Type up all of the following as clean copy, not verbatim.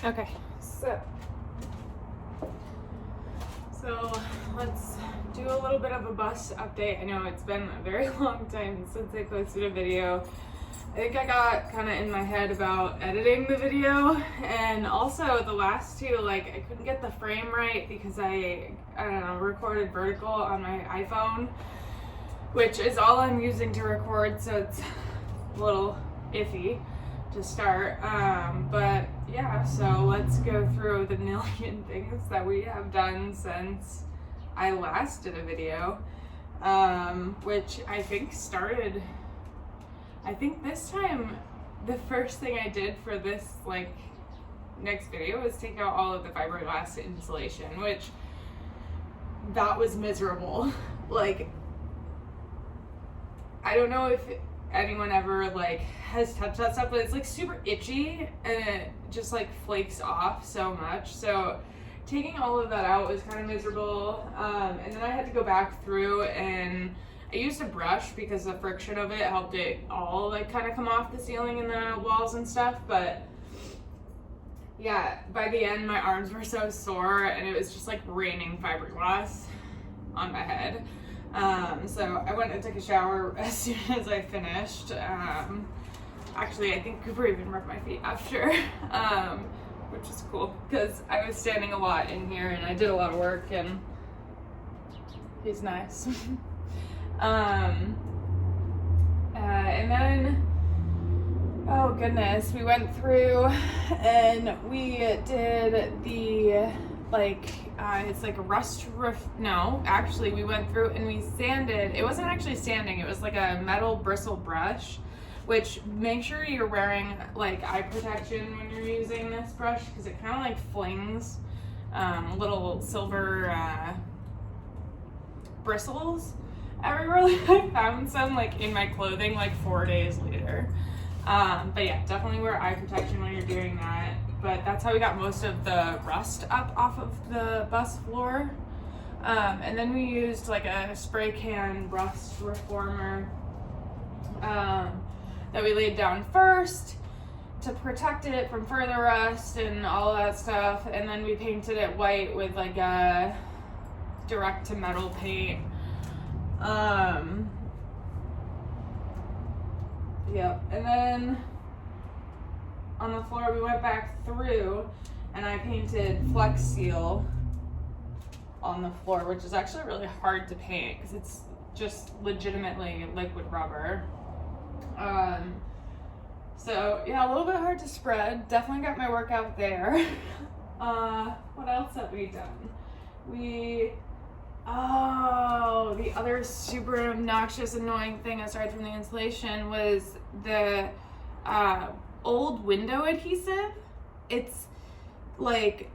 Okay, so let's do a little bit of a bus update. I know it's been a very long time since I posted a video. I think I got kind of in my head about editing the video, and also the last two, like, I couldn't get the frame right because I don't know, recorded vertical on my iPhone, which is all I'm using to record, so it's a little iffy to start. But yeah, so let's go through the million things that we have done since I last did a video, which I think started, I think this time the first thing I did for this like next video was take out all of the fiberglass insulation, which that was miserable. Like, I don't know if anyone ever like has touched that stuff, but it's like super itchy and it just like flakes off so much. So taking all of that out was kind of miserable. And then I had to go back through, and I used a brush because the friction of it helped it all like kind of come off the ceiling and the walls and stuff. But yeah, by the end my arms were so sore and it was just like raining fiberglass on my head. So I went and took a shower as soon as I finished. Actually, I think Cooper even rubbed my feet after, which is cool because I was standing a lot in here and I did a lot of work, and he's nice. And then, oh goodness, we went through and we did the it's like a rust roof. No, actually we went through and we sanded. It wasn't actually sanding, it was like a metal bristle brush, which make sure you're wearing like eye protection when you're using this brush because it kind of like flings little silver bristles everywhere. Like, I found some like in my clothing like 4 days later. But yeah, definitely wear eye protection when you're doing that. But that's how we got most of the rust up off of the bus floor. And then we used like a spray can rust reformer that we laid down first to protect it from further rust and all that stuff. And then we painted it white with like a direct to metal paint. Yep. And then on the floor we went back through and I painted Flex Seal on the floor, which is actually really hard to paint because it's just legitimately liquid rubber. So yeah, a little bit hard to spread. Definitely got my workout there. What else have we done? The other super obnoxious, annoying thing aside from the insulation was the old window adhesive. It's like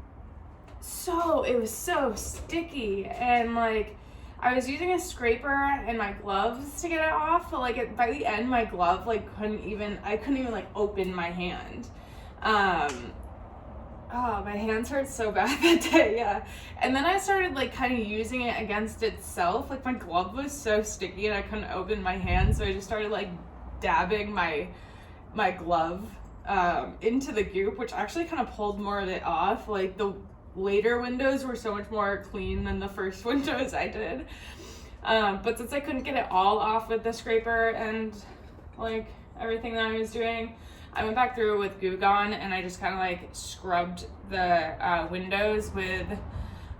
it was so sticky, and like I was using a scraper and my gloves to get it off, but like by the end my glove like I couldn't even like open my hand. Oh, my hands hurt so bad that day, yeah. And then I started like kind of using it against itself. Like my glove was so sticky and I couldn't open my hand, so I just started like dabbing my glove into the goop, which actually kind of pulled more of it off. Like the later windows were so much more clean than the first windows I did. But since I couldn't get it all off with the scraper and like everything that I was doing, I went back through with Goo Gone and I just kind of like scrubbed the windows with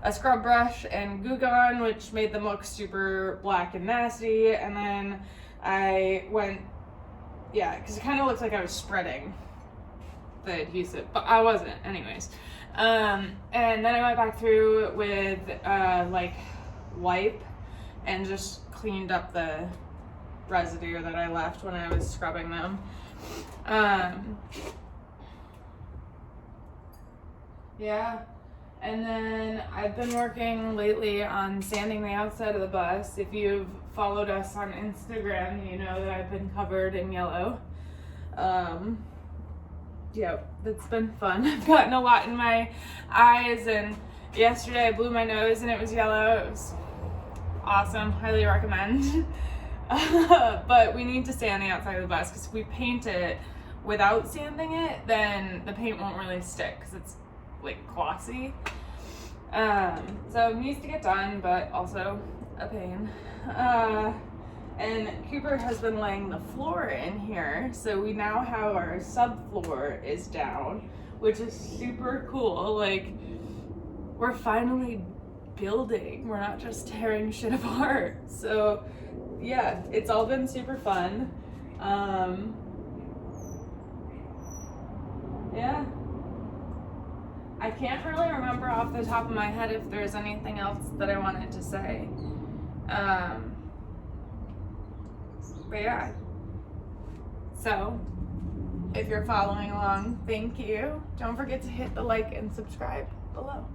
a scrub brush and Goo Gone, which made them look super black and nasty. And then I went, because it kind of looked like I was spreading the adhesive, but I wasn't anyways. And then I went back through with like wipe and just cleaned up the residue that I left when I was scrubbing them. And then I've been working lately on sanding the outside of the bus. If you've followed us on Instagram, you know that I've been covered in yellow. That's been fun. I've gotten a lot in my eyes, and yesterday I blew my nose and it was yellow. It was awesome. Highly recommend. But we need to sand the outside of the bus because if we paint it without sanding it, then the paint won't really stick because it's like glossy. So it needs to get done, but also a pain. And Cooper has been laying the floor in here, so we now have our subfloor is down, which is super cool. Like, we're finally building. We're not just tearing shit apart. So yeah, it's all been super fun. Yeah. I can't really remember off the top of my head if there's anything else that I wanted to say. But yeah. So, if you're following along, thank you. Don't forget to hit the like and subscribe below.